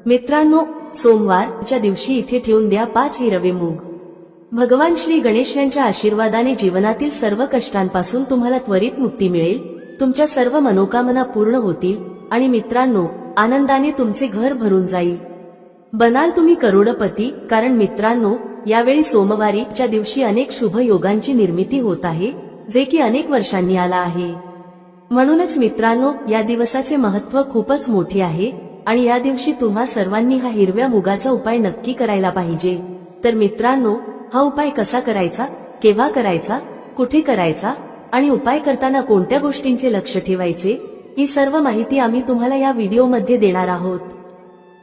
मित्रांनो, सोमवारच्या दिवशी इथे ठेवून द्या 5 हिरवे मूग. भगवान श्री गणेश यांच्या आशीर्वादाने जीवनातील सर्व कष्टांपासून तुम्हाला त्वरित मुक्ती मिळेल, तुमच्या सर्व मनोकामना पूर्ण होतील आणि मित्रांनो, आनंदाने तुमचे घर भरून जाईल. बनाल तुम्ही करोडपती. कारण मित्रांनो, यावेळी सोमवारीच्या दिवशी अनेक शुभ योगांची निर्मिती होत आहे, जे की अनेक वर्षांनी आला आहे. म्हणूनच मित्रांनो, या दिवसाचे महत्त्व खूपच मोठे आहे आणि या दिवशी तुम्हा सर्वांनी हा हिरव्या मुगाचा उपाय नक्की करायला पाहिजे. तर मित्रांनो, हा उपाय कसा करायचा, केव्हा करायचा, कुठे करायचा आणि उपाय करताना कोणत्या गोष्टींचे लक्ष ठेवायचे, ही सर्व माहिती आम्ही तुम्हाला या व्हिडिओमध्ये देणार आहोत.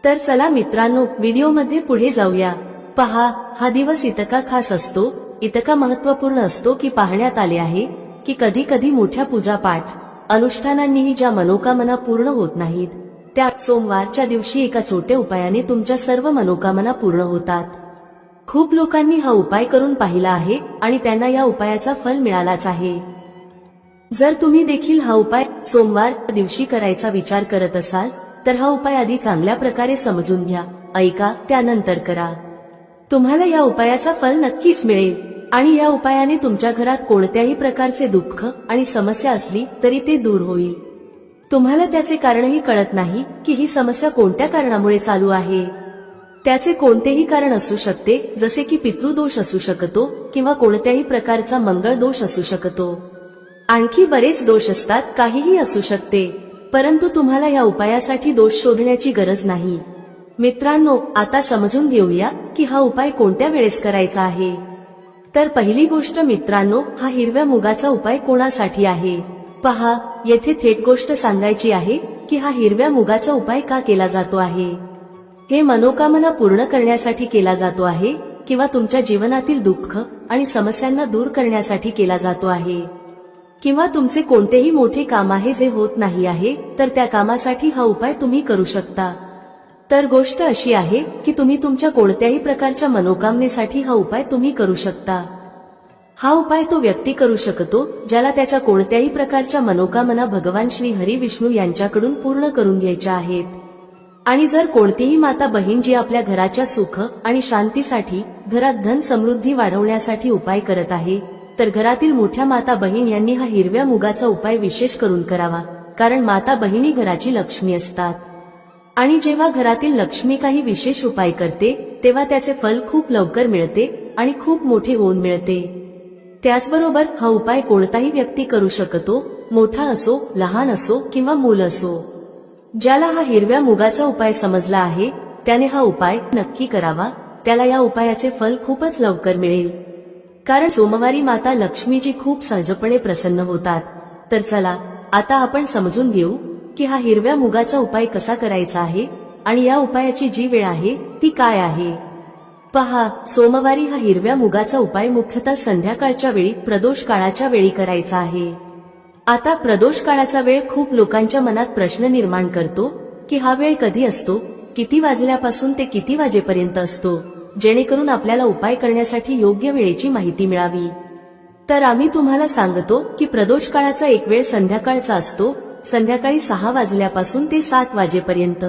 तर चला मित्रांनो, व्हिडिओमध्ये पुढे जाऊया. पहा, हा दिवस इतका खास असतो, इतका महत्त्वपूर्ण असतो की पाहण्यात आले आहे की कधी कधी मोठ्या पूजापाठ अनुष्ठानांनीही ज्या मनोकामना पूर्ण होत नाहीत, त्या सोमवारच्या दिवशी एका छोट्या उपायाने तुमच्या सर्व मनोकामना पूर्ण होतात. खूप लोकांनी हा उपाय करून पाहिला आहे आणि त्यांना या उपायाचा फल मिळालाच आहे. जर तुम्ही देखील हा उपाय सोमवार दिवशी करायचा विचार करत असाल तर हा उपाय आधी चांगल्या प्रकारे समजून घ्या, ऐका, त्यानंतर करा. तुम्हाला या उपायाचा फल नक्कीच मिळेल आणि या उपायाने तुमच्या घरात कोणत्याही प्रकारचे दुःख आणि समस्या असली तरी ते दूर होईल. तुम्हाला त्याचे कारणही कळत नाही की ही समस्या कोणत्या कारणामुळे चालू आहे. त्याचे कोणतेही कारण असू शकते, जसे की पितृदोष असू शकतो किंवा कोणत्याही प्रकारचा मंगळ दोष असू शकतो. आणखी बरेच दोष असतात, काहीही असू शकते. परंतु तुम्हाला या उपायासाठी दोष शोधण्याची गरज नाही. मित्रांनो, आता समजून घेऊया की हा उपाय कोणत्या वेळेस करायचा आहे. तर पहिली गोष्ट मित्रांनो, हा हिरव्या मुगाचा उपाय कोणासाठी आहे. पहा, येथे थेट गोष्ट सांगायची आहे की हा हिरव्या मुगाचा उपाय का केला जातो आहे. हे मनोकामना पूर्ण करण्यासाठी केला जातो आहे किंवा तुमच्या जीवनातील दुःख आणि समस्यांना दूर करण्यासाठी केला जातो आहे, किंवा तुमचे कोणतेही मोठे काम आहे जे होत नाही आहे, तर त्या कामासाठी हा उपाय तुम्ही करू शकता. तर गोष्ट अशी आहे की तुम्ही तुमच्या कोणत्याही प्रकारच्या मनोकामनेसाठी हा उपाय तुम्ही करू शकता. हा उपाय तो व्यक्ती करू शकतो ज्याला त्याच्या कोणत्याही प्रकारच्या मनोकामना भगवान श्री हरी विष्णू यांच्याकडून पूर्ण करून घ्यायच्या आहेत. आणि जर कोणतीही माता बहीण जी आपल्या घराच्या सुख आणि शांतीसाठी, घरात धन समृद्धी वाढवण्यासाठी उपाय करत आहे, तर घरातील मोठ्या माता बहीण यांनी हा हिरव्या मुगाचा उपाय विशेष करून करावा. कारण माता बहिणी घराची लक्ष्मी असतात आणि जेव्हा घरातील लक्ष्मी काही विशेष उपाय करते तेव्हा त्याचे फल खूप लवकर मिळते आणि खूप मोठे होऊन मिळते. त्याचबरोबर हा उपाय कोणताही व्यक्ती करू शकतो, मोठा असो, लहान असो किंवा मूल असो. ज्याला हा हिरव्या मुगाचा उपाय समजला आहे त्याने हा उपाय नक्की करावा. त्याला या उपायाचे फल खूपच लवकर मिळेल. कारण सोमवारी माता लक्ष्मीजी खूप सहजपणे प्रसन्न होतात. तर चला, आता आपण समजून घेऊ की हा हिरव्या मुगाचा उपाय कसा करायचा आहे आणि या उपायाची जी वेळ आहे ती काय आहे. पहा, सोमवारी हा हिरव्या मुगाचा उपाय मुख्यतः संध्याकाळच्या वेळी, प्रदोष काळाच्या वेळी करायचा आहे. आता प्रदोष काळाचा वेळ खूप लोकांच्या मनात प्रश्न निर्माण करतो की हा वेळ कधी असतो, किती वाजल्यापासून ते किती वाजेपर्यंत असतो, जेणेकरून आपल्याला उपाय करण्यासाठी योग्य वेळेची माहिती मिळावी. तर आम्ही तुम्हाला सांगतो की प्रदोष काळाचा एक वेळ संध्याकाळचा असतो, संध्याकाळी 6 वाजल्यापासून ते 7 वाजेपर्यंत.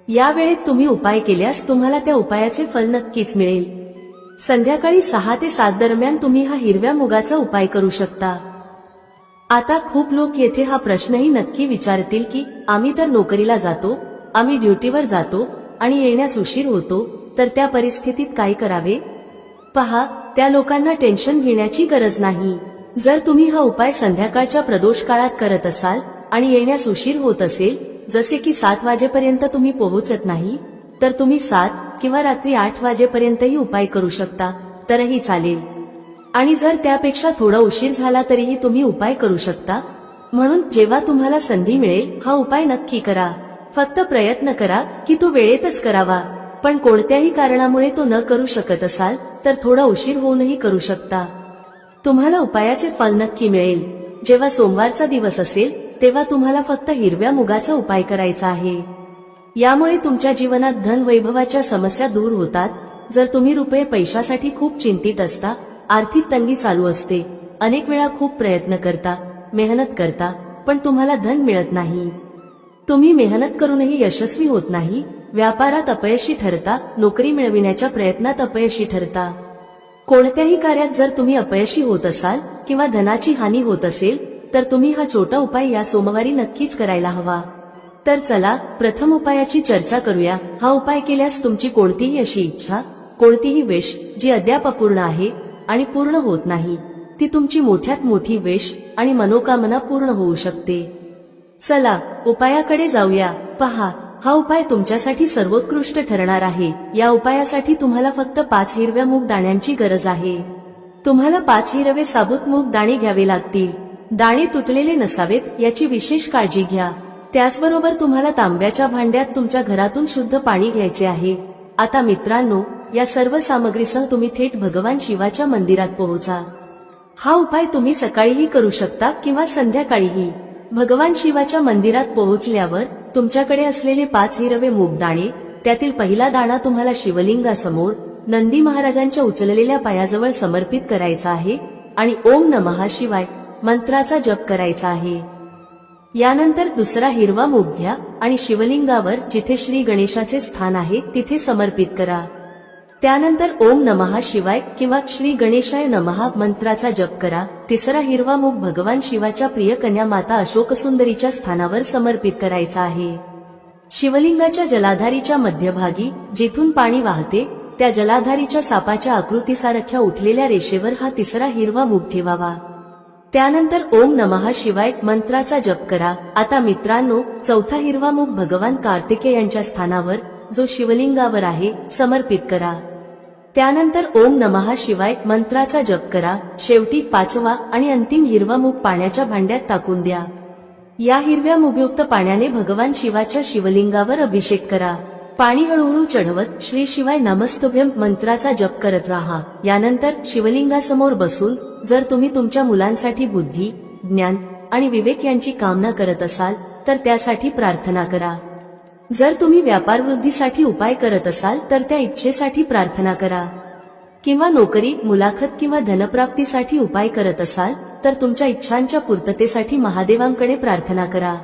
या वेळेत तुम्ही उपाय केल्यास तुम्हाला त्या उपायाचे फल नक्कीच मिळेल. संध्याकाळी 6 ते 7 दरम्यान तुम्ही हा हिरव्या मुगाचा उपाय करू शकता. आता खूप लोक येथे हा प्रश्नही नक्की विचारतील की आम्ही तर नोकरीला जातो, आम्ही ड्युटीवर जातो आणि येण्यास उशीर होतो, तर त्या परिस्थितीत काय करावे. पहा, त्या लोकांना टेन्शन घेण्याची गरज नाही. जर तुम्ही हा उपाय संध्याकाळच्या प्रदोष काळात करत असाल आणि येण्यास उशीर होत असेल, जसे की 7 वाजेपर्यंत तुम्ही पोहोचत नाही, तर तुम्ही 7 किंवा रात्री 8 वाजेपर्यंतही उपाय करू शकता, तरही चालेल. आणि जर त्यापेक्षा थोडा उशीर झाला तरीही तुम्ही उपाय करू शकता. म्हणून जेव्हा तुम्हाला संधी मिळेल हा उपाय नक्की करा. फक्त प्रयत्न करा की तो वेळेतच करावा. पण कोणत्याही कारणामुळे तो न करू शकत असाल तर थोडा उशीर होऊनही करू शकता. तुम्हाला उपायाचे फल नक्की मिळेल. जेव्हा सोमवारचा दिवस असेल तेव्हा तुम्हाला फक्त हिरव्या मुगाचा उपाय करायचा आहे. यामुळे तुमच्या जीवनात धन वैभवाच्या समस्या दूर होतात. जर तुम्ही रुपये पैशासाठी खूप चिंतित असता, आर्थिक तंगी चालू असते, अनेक वेळा खूप प्रयत्न करता, मेहनत करता, पण तुम्हाला धन मिळत नाही, तुम्ही मेहनत करूनही यशस्वी होत नाही, व्यापारात अपयशी ठरता, नोकरी मिळविण्याच्या प्रयत्नात अपयशी ठरता. कोणत्याही कार्यात जर तुम्ही अपयशी होत असाल किंवा धनाची हानी होत असेल तर तुम्ही हा छोटा उपाय या सोमवारी नक्कीच करायला हवा. तर चला प्रथम उपायाची चर्चा करूया. हा उपाय केल्यास तुमची कोणतीही अशी इच्छा, कोणतीही विश जी अद्याप अपूर्ण आहे आणि पूर्ण होत नाही, ती तुमची मोठ्यात मोठी विश आणि मनोकामना पूर्ण होऊ शकते. चला उपायाकडे जाऊया. पहा, हा उपाय तुमच्यासाठी सर्वोत्कृष्ट ठरणार आहे. या उपायासाठी तुम्हाला फक्त 5 हिरव्या मूग दाण्यांची गरज आहे. तुम्हाला 5 हिरवे साबूत मूग दाणे घ्यावे लागतील. दाणे तुटलेले नसावेत याची विशेष काळजी घ्या. त्याचबरोबर तुम्हाला तांब्याच्या भांड्यात तुमच्या घरातून शुद्ध पाणी घ्यायचे आहे. आता मित्रांनो, या सर्व सामग्रीसह तुम्ही थेट भगवान शिवाच्या मंदिरात पोहोचा. हा उपाय तुम्ही सकाळीही करू शकता किंवा संध्याकाळीही. भगवान शिवाच्या मंदिरात पोहोचल्यावर तुमच्याकडे असलेले 5 हिरवे मूग दाणे, त्यातील पहिला दाणा तुम्हाला शिवलिंगासमोर नंदी महाराजांच्या उचललेल्या पायाजवळ समर्पित करायचा आहे आणि ओम नमः शिवाय मंत्राचा जप करायचा आहे. यानंतर दुसरा हिरवा मूग घ्या आणि शिवलिंगावर जिथे श्री गणेशाचे स्थान आहे तिथे समर्पित करा. त्यानंतर ओम नमः शिवाय किंवा श्री गणेशाय नमः मंत्राचा जप करा. तिसरा हिरवा मूग भगवान शिवाच्या प्रिय कन्या माता अशोकसुंदरीच्या स्थानावर समर्पित करायचा आहे. शिवलिंगाच्या जलाधारीच्या मध्यभागी जिथून पाणी वाहते त्या जलाधारीच्या सापाच्या आकृतीसारख्या उठलेल्या रेषेवर हा तिसरा हिरवा मूग ठेवावा. त्यानंतर ओम नमः शिवाय मंत्राचा जप करा. आता मित्रांनो, चौथा हिरवा मूग भगवान कार्तिकेयांच्या स्थानावर जो शिवलिंगावर आहे समर्पित करा. त्यानंतर ओम नमः शिवाय मंत्राचा जप करा. शेवटी 5वा आणि अंतिम हिरवा मूग पाण्याच्या भांड्यात टाकून द्या. या हिरव्या मूगयुक्त पाण्याने भगवान शिवाच्या शिवलिंगावर अभिषेक करा. पाणी हळूहळू चढवत श्री शिवाय नमस्तुभ्यम मंत्राचा जप करत राहा. यानंतर शिवलिंगासमोर बसून जर तुम्ही तुमच्या मुलांसाठी बुद्धी, ज्ञान आणि विवेक यांची कामना करत असाल तर त्यासाठी प्रार्थना करा. जर तुम्ही व्यापार वृद्धीसाठी उपाय करत असाल तर त्या इच्छेसाठी प्रार्थना करा. किंवा नोकरी, मुलाखत किंवा धनप्राप्तीसाठी उपाय करत असाल तर तुमच्या इच्छांच्या पूर्ततेसाठी महादेवांकडे प्रार्थना करा.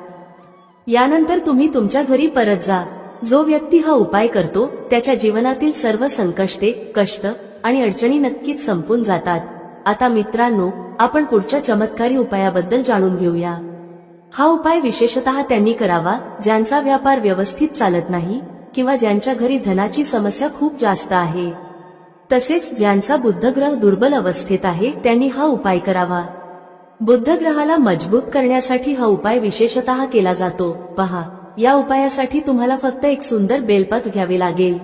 यानंतर तुम्ही तुमच्या घरी परत जा. जो व्यक्ती हा उपाय करतो त्याच्या जीवनातील सर्व संकष्टे, कष्ट आणि अडचणी नक्कीच संपून जातात. आता मित्रांनो, आपण पुढच्या चमत्कारी उपायाबद्दल जाणून घेऊया. हा उपाय विशेषतः त्यांनी करावा ज्यांचा व्यापार व्यवस्थित चालत नाही किंवा ज्यांच्या घरी धनाची समस्या खूप जास्त आहे. तसेच ज्यांचा बुधग्रह दुर्बल अवस्थेत आहे त्यांनी हा उपाय करावा. बुधग्रहाला मजबूत करण्यासाठी हा उपाय विशेषतः केला जातो. पहा, या उपायासाठी तुम्हाला फक्त एक सुंदर बेलपत्र घ्यावे लागेल.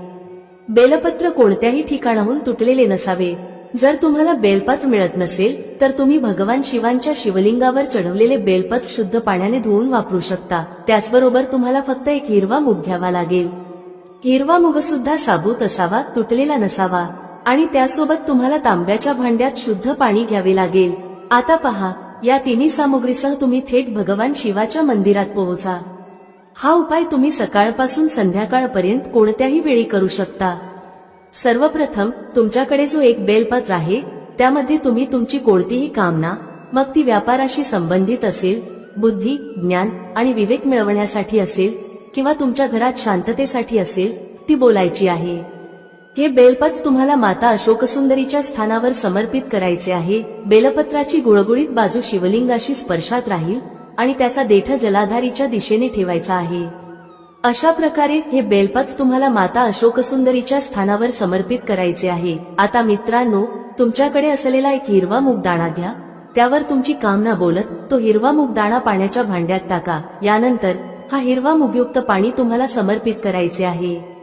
बेलपत्र कोणत्याही ठिकाणाहून तुटलेले नसावे. जर तुम्हाला बेलपत्र मिळत नसेल तर तुम्ही भगवान शिवांच्या शिवलिंगावर चढवलेले बेलपत्र शुद्ध पाण्याने धुवून वापरू शकता. त्याचबरोबर तुम्हाला फक्त एक हिरवा मूग घ्यावा लागेल. हिरवा मूग सुद्धा साबूत असावा, तुटलेला नसावा. आणि त्यासोबत तुम्हाला तांब्याच्या भांड्यात शुद्ध पाणी घ्यावे लागेल. आता पहा, या तिन्ही सामुग्रीसह तुम्ही थेट भगवान शिवाच्या मंदिरात पोहोचा. हा उपाय तुम्ही सकाळपासून संध्याकाळपर्यंत कोणत्याही वेळी करू शकता. सर्वप्रथम तुमच्याकडे जो एक बेलपत्र आहे त्यामध्ये तुम्ही तुमची कोणतीही कामना, मग ती व्यापाराशी संबंधित असेल, बुद्धी, ज्ञान आणि विवेक मिळवण्यासाठी असेल किंवा तुमच्या घरात शांततेसाठी असेल, ती बोलायची आहे. हे बेलपत्र तुम्हाला माता अशोकसुंदरीच्या स्थानावर समर्पित करायचे आहे. बेलपत्राची गुळगुळीत बाजू शिवलिंगाशी स्पर्शात राहील आणि त्याचा देठ जलाधारीच्या दिशेने ठेवायचा आहे. अशा प्रकारे हे बेलपत्र तुम्हाला माता अशोकसुंदरीच्या स्थानावर समर्पित करायचे आहे. आता मित्रांनो, तुमच्याकडे असलेला एक हिरवा मूग दाणा घ्या. त्यावर तुमची कामना बोलत तो हिरवा मूग दाणा पाण्याच्या भांड्यात टाका. यानंतर हा हिरवा मूगयुक्त पाणी तुम्हाला समर्पित करायचे आहे.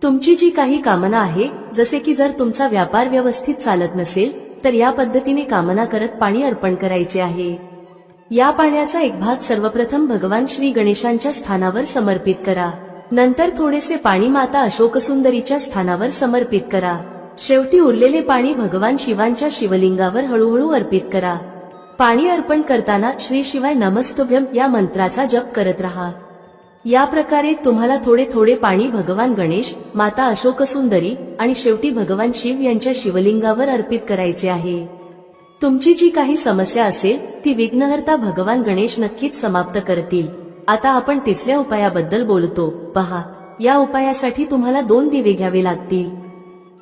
तुमची जी काही कामना आहे, जसे की जर तुमचा व्यापार व्यवस्थित चालत नसेल तर या पद्धतीने कामना करत पाणी अर्पण करायचे आहे. या पाण्याचा एक भाग सर्वप्रथम भगवान श्री गणेशांच्या स्थानावर समर्पित करा. नंतर थोडेसे पाणी माता अशोकसुंदरीच्या स्थानावर समर्पित करा. शेवटी उरलेले पाणी भगवान शिवांच्या शिवलिंगावर हळूहळू अर्पित करा. पाणी अर्पण करताना श्री शिवाय नमस्तुभ्यम या मंत्राचा जप करत राहा. या प्रकारे तुम्हाला थोडे थोडे पाणी भगवान गणेश, माता अशोकसुंदरी आणि शेवटी भगवान शिव यांच्या शिवलिंगावर अर्पित करायचे आहे. तुमची जी काही समस्या असेल ती विघ्नहर्ता भगवान गणेश नक्कीच समाप्त करतील. आता आपण तिसऱ्या उपायाबद्दल बोलतो. पहा, या उपायासाठी तुम्हाला 2 दिवे घ्यावे लागतील.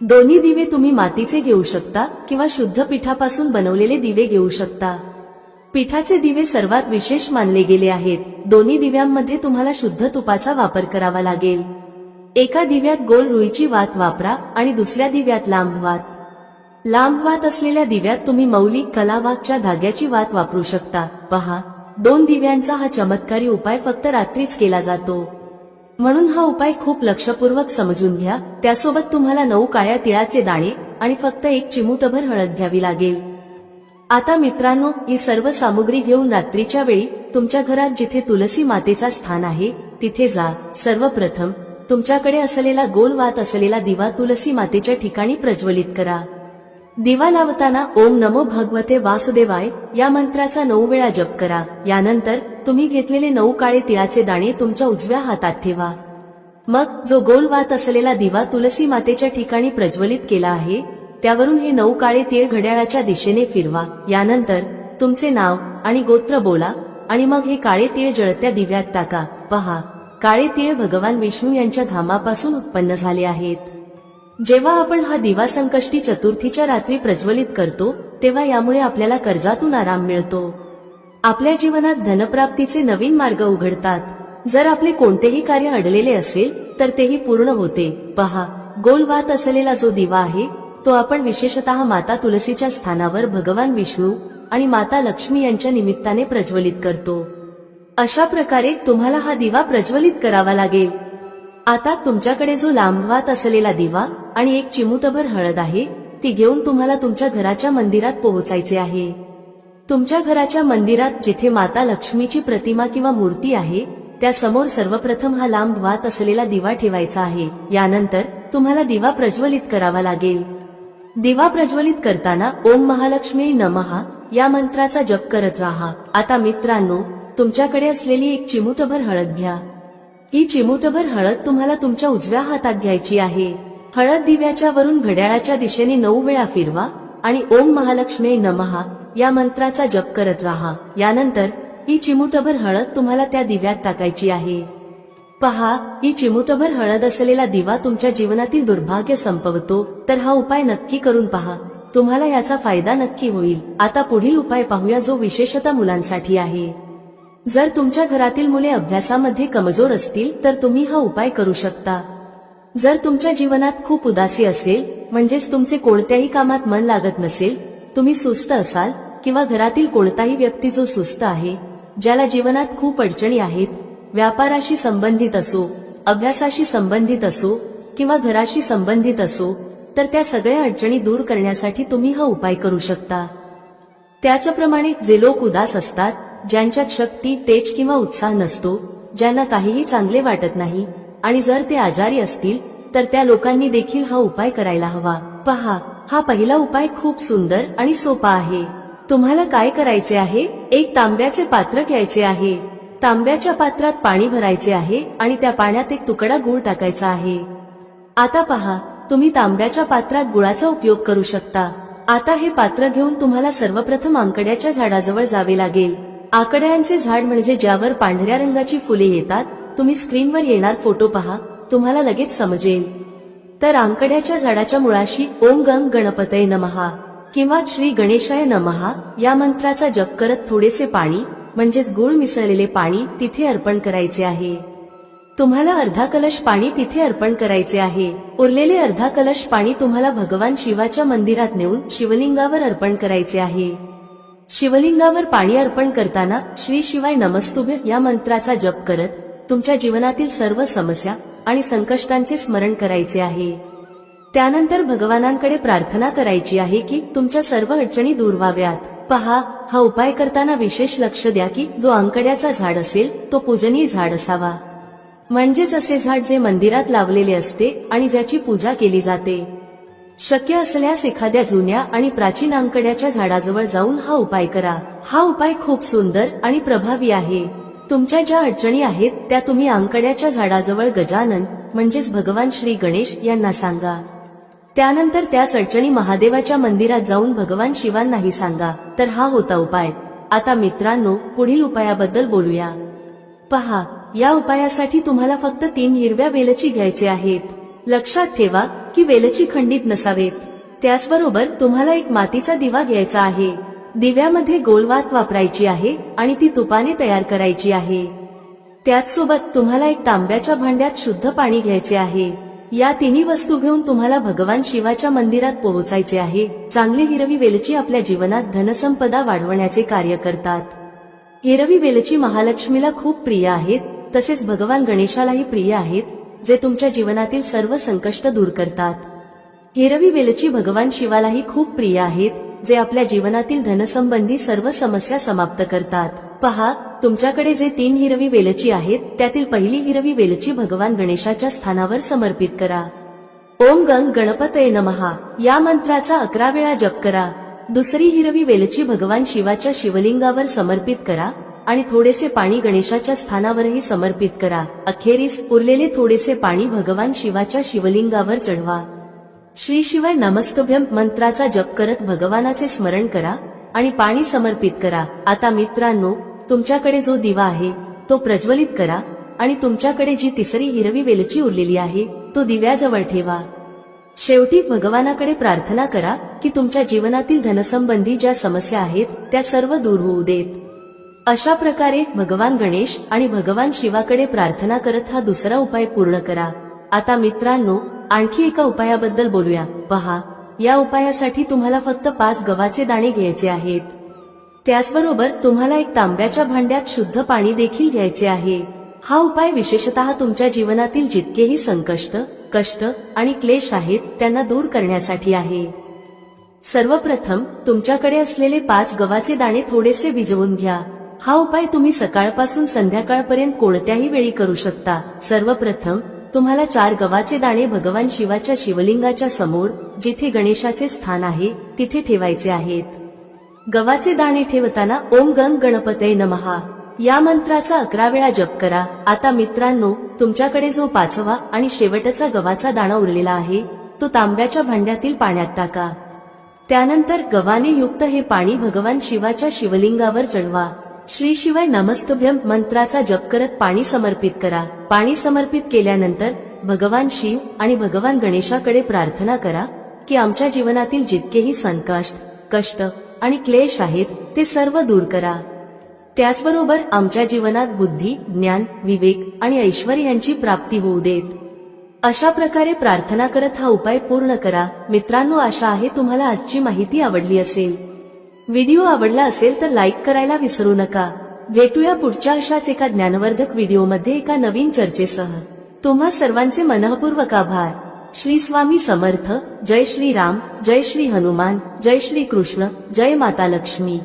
दोन्ही दिवे तुम्ही मातीचे घेऊ शकता किंवा शुद्ध पिठापासून बनवलेले दिवे घेऊ शकता. पिठाचे दिवे सर्वात विशेष मानले गेले आहेत. दोन्ही दिव्यांमध्ये तुम्हाला शुद्ध तुपाचा वापर करावा लागेल. एका दिव्यात गोल रुईची वात वापरा आणि दुसऱ्या दिव्यात लांब वात. लांब वात असलेल्या दिव्यात तुम्ही मौली कलावाच्या धाग्याची वात वापरू शकता. पहा, 2 दिव्यांचा हा चमत्कारी उपाय फक्त रात्रीच केला जातो, म्हणून हा उपाय खूप लक्षपूर्वक समजून घ्या. त्यासोबत तुम्हाला 9 काळ्या तिळाचे दाणे आणि फक्त 1 चिमूटभर हळद घ्यावी लागेल. आता मित्रांनो, ही सर्व सामुग्री घेऊन रात्रीच्या वेळी तुमच्या घरात जिथे तुलसी मातेचा स्थान आहे तिथे जा. सर्वप्रथम तुमच्याकडे असलेला गोल वात असलेला दिवा तुलसी मातेच्या ठिकाणी प्रज्वलित करा. दिवा लावताना ओम नमो भगवते वासुदेवाय या मंत्राचा 9 वेळा जप करा. यानंतर तुम्ही घेतलेले 9 काळे तिळाचे दाणे तुमच्या उजव्या हातात ठेवा. मग जो गोल वात असलेला दिवा तुलसी मातेच्या ठिकाणी प्रज्वलित केला आहे त्यावरून हे 9 काळे तीळ घड्याळाच्या दिशेने फिरवा. यानंतर तुमचे नाव आणि गोत्र बोला आणि मग हे काळे तीळ जळत्या दिव्यात टाका. पहा, काळे तीळ भगवान विष्णू यांच्या घामापासून उत्पन्न झाले आहेत. जेव्हा आपण हा दिवा संकष्टी चतुर्थीच्या रात्री प्रज्वलित करतो तेव्हा यामुळे आपल्याला कर्जातून आराम मिळतो. आपल्या जीवनात धनप्राप्तीचे नवीन मार्ग उघडतात. जर आपले कोणतेही कार्य अडलेले असेल तर तेही पूर्ण होते. पहा, गोल वात असलेला जो दिवा आहे तो आपण विशेषतः माता तुलसीच्या स्थानावर भगवान विष्णू आणि माता लक्ष्मी यांच्या निमित्ताने प्रज्वलित करतो. अशा प्रकारे तुम्हाला हा दिवा प्रज्वलित करावा लागेल. आता तुमच्याकडे जो लांब वात असलेला दिवा आणि 1 चिमूटभर हळद आहे ती घेऊन तुम्हाला तुमच्या घराच्या मंदिरात पोहोचायचे आहे. तुमच्या घराच्या मंदिरात जिथे माता लक्ष्मीची प्रतिमा किंवा मूर्ती आहे त्या समोर सर्वप्रथम हा लांब वात असलेला दिवा ठेवायचा आहे. यानंतर तुम्हाला दिवा प्रज्वलित करावा लागेल. दिवा प्रज्वलित करताना ओम महालक्ष्मी नमः या मंत्राचा जप करत राहा. आता मित्रांनो, तुमच्याकडे असलेली 1 चिमूटभर हळद घ्या. ही चिमूटभर हळद तुम्हाला तुमच्या उजव्या हातात घ्यायची आहे. हळद दिव्याच्या वरून घड्याळाच्या दिशेने 9 वेळा फिरवा आणि ओम महालक्ष्मी नमः या मंत्राचा जप करत राहा. यानंतर ही चिमूटभर हळद तुम्हाला त्या दिव्यात टाकायची आहे. पहा, ही चिमूटभर हळद असलेला दिवा तुमच्या जीवनातील दुर्भाग्य संपवतो. तर हा उपाय नक्की करून पहा, तुम्हाला याचा फायदा नक्की होईल. आता पुढील उपाय पाहूया जो विशेषतः मुलांसाठी आहे. जर तुमच्या घरातील मुले अभ्यासामध्ये कमजोर असतील तर तुम्ही हा उपाय करू शकता. जर तुमच्या जीवनात खूप उदासी असेल, म्हणजेच तुमचे कोणत्याही कामात मन लागत नसेल, तुम्ही सुस्त असाल किंवा घरातील कोणताही व्यक्ती जो सुस्त आहे, ज्याला जीवनात खूप अडचणी आहेत, व्यापाराशी संबंधित असो, अभ्यासाशी संबंधित असो किंवा घराशी संबंधित असो, तर त्या सगळ्या अडचणी दूर करण्यासाठी तुम्ही हा उपाय करू शकता. त्याचप्रमाणे जे लोक उदास असतात, ज्यांच्यात शक्ती, तेज किंवा उत्साह नसतो, ज्यांना काहीही चांगले वाटत नाही आणि जर ते आजारी असतील तर त्या लोकांनी देखील हा उपाय करायला हवा. पहा, हा पहिला उपाय खूप सुंदर आणि सोपा आहे. तुम्हाला काय करायचे आहे? 1 तांब्याचे पात्र घ्यायचे आहे. तांब्याच्या पात्रात पाणी भरायचे आहे आणि त्या पाण्यात 1 तुकडा गूळ टाकायचा आहे. आता पहा, तुम्ही तांब्याच्या पात्रात गुळाचा उपयोग करू शकता. आता हे पात्र घेऊन तुम्हाला सर्वप्रथम आंकड्याच्या झाडाजवळ जावे लागेल. आकड्यांचे झाड म्हणजे ज्यावर पांढऱ्या रंगाची फुले येतात. तुम्ही स्क्रीनवर येणार फोटो पहा, तुम्हाला लगेच समजेल. तर आंकड्याच्या झाडाच्या मुळाशी ओम गंग गणपतये नमः किंवा श्री गणेशाय नमः या मंत्राचा जप करत थोडेसे पाणी म्हणजेच गुळ मिसळलेले पाणी तिथे अर्पण करायचे आहे. तुम्हाला अर्धा कलश पाणी तिथे अर्पण करायचे आहे. उरलेले अर्धा कलश पाणी तुम्हाला भगवान शिवाच्या मंदिरात नेऊन शिवलिंगावर अर्पण करायचे आहे. शिवलिंगावर पाणी अर्पण करताना श्री शिवाय नमस्तुभ्य या मंत्राचा जप करत तुमच्या जीवनातील सर्व समस्या आणि संकष्टांचे स्मरण करायचे आहे. त्यानंतर भगवानांकडे प्रार्थना करायची आहे की तुमच्या सर्व अडचणी दूर व्हाव्यात. पहा, हा उपाय करताना विशेष लक्ष द्या की जो आंकड्याचा झाड असेल तो पूजनीय झाड असावा. म्हणजेच असे झाड जे मंदिरात लावलेले असते आणि ज्याची पूजा केली जाते. शक्य असल्यास एखाद्या जुन्या आणि प्राचीन आंकड्याच्या झाडाजवळ जाऊन हा उपाय करा. हा उपाय खूप सुंदर आणि प्रभावी आहे. तुमच्या ज्या अडचणी आहेत त्या तुम्ही आंकड्याच्या झाडाजवळ गजानन म्हणजेच भगवान श्री गणेश यांना सांगा. त्यानंतर त्याच अडचणी महादेवाच्या मंदिरात जाऊन भगवान शिवांनाही सांगा. तर हा होता उपाय. आता मित्रांनो, पुढील उपायाबद्दल बोलूया. पहा, या उपायासाठी तुम्हाला फक्त 3 हिरव्या वेलची घ्यायचे आहेत. लक्षात ठेवा की वेलची खंडित नसावेत. त्याचबरोबर तुम्हाला एक मातीचा दिवा घ्यायचा आहे. दिव्यामध्ये गोल वात वापरायची आहे आणि ती तुपाने तयार करायची आहे. त्याचसोबत तुम्हाला एक तांब्याच्या भांड्यात शुद्ध पाणी घ्यायचे आहे. या तिन्ही वस्तू घेऊन तुम्हाला भगवान शिवाच्या मंदिरात पोहोचायचे आहे. चांगली हिरवी वेलची आपल्या जीवनात धनसंपदा वाढवण्याचे कार्य करतात. हिरवी वेलची महालक्ष्मीला खूप प्रिय आहेत, तसेच भगवान गणेशालाही प्रिय आहेत, जे तुमच्या जीवनातील सर्व संकष्ट दूर करतात. हिरवी वेलची भगवान शिवालाही खूप प्रिय आहेत, जे आपल्या जीवनातील धनसंबंधी सर्व समस्या समाप्त करतात. पहा, तुमच्याकडे जे 3 हिरवी वेलची आहेत त्यातील पहिली हिरवी वेलची भगवान गणेशाच्या स्थानावर समर्पित करा. ओम गंग गणपतये नमः या मंत्राचा 11 वेळा जप करा. दुसरी हिरवी वेलची भगवान शिवाच्या शिवलिंगावर समर्पित करा आणि थोडेसे पाणी गणेशाच्या स्थानावरही समर्पित करा. अखेरीस उरलेले थोडेसे पाणी भगवान शिवाच्या शिवलिंगावर चढवा. श्री शिवाय नमस्तुभ्यम मंत्राचा जप करत भगवानाचे स्मरण करा आणि पाणी समर्पित करा. आता मित्रांनो, तुमच्याकडे जो दिवा आहे तो प्रज्वलित करा आणि तुमच्याकडे जी तिसरी हिरवी वेलची उरलेली आहे तो दिव्याजवळ ठेवा. शेवटी भगवानाकडे प्रार्थना करा की तुमच्या जीवनातील धनसंबंधी ज्या समस्या आहेत त्या सर्व दूर होऊ देत. अशा प्रकारे भगवान गणेश आणि भगवान शिवाकडे प्रार्थना करत हा दुसरा उपाय पूर्ण करा. आता मित्रांनो, आणखी एका उपायाबद्दल बोलूया. पहा, या उपायासाठी तुम्हाला फक्त 5 गव्हाचे दाणे घ्यायचे आहेत. त्याचबरोबर तुम्हाला एक तांब्याच्या भांड्यात शुद्ध पाणी देखील घ्यायचे आहे. हा उपाय विशेषतः तुमच्या जीवनातील जितकेही संकष्ट, कष्ट आणि क्लेश आहेत त्यांना दूर करण्यासाठी आहे. सर्वप्रथम तुमच्याकडे असलेले 5 गव्हाचे दाणे थोडेसे भिजवून घ्या. हा उपाय तुम्ही सकाळपासून संध्याकाळपर्यंत कोणत्याही वेळी करू शकता. सर्वप्रथम तुम्हाला 4 गव्हाचे दाणे भगवान शिवाच्या शिवलिंगाच्या समोर, जिथे गणेशाचे स्थान आहे, तिथे ठेवायचे आहेत. गव्हाचे दाणे ठेवताना ओम गंग गणपतये नमः या मंत्राचा 11 वेळा जप करा. आता मित्रांनो, तुमच्याकडे जो 5वा आणि शेवटचा गव्हाचा दाणा उरलेला आहे तो तांब्याच्या भांड्यातील पाण्यात टाका. त्यानंतर गव्हाने युक्त हे पाणी भगवान शिवाच्या शिवलिंगावर चढवा. श्री शिवाय नमस्तुभ्यम मंत्राचा जप करत पाणी समर्पित करा. पाणी समर्पित केल्यानंतर भगवान शिव आणि भगवान गणेशाकडे प्रार्थना करा की आमच्या जीवनातील जितकेही संकष्ट, कष्ट आणि क्लेश आहेत ते सर्व दूर करा. त्याचबरोबर आमच्या जीवनात बुद्धी, ज्ञान, विवेक आणि ऐश्वर यांची प्राप्ती होऊ देत. अशा प्रकारे प्रार्थना करत हा उपाय पूर्ण करा. मित्रांनो, आशा आहे तुम्हाला आजची माहिती आवडली असेल. व्हिडिओ आवडला असेल तर लाईक करायला विसरू नका. भेटूया पुढच्या अशाच एका ज्ञानवर्धक व्हिडिओमध्ये एका नवीन चर्चेसह. तुम्हा सर्वांचे मनःपूर्वक आभार. श्री स्वामी समर्थ. जय श्री राम, जय श्री हनुमान, जय श्री कृष्ण, जय माता लक्ष्मी.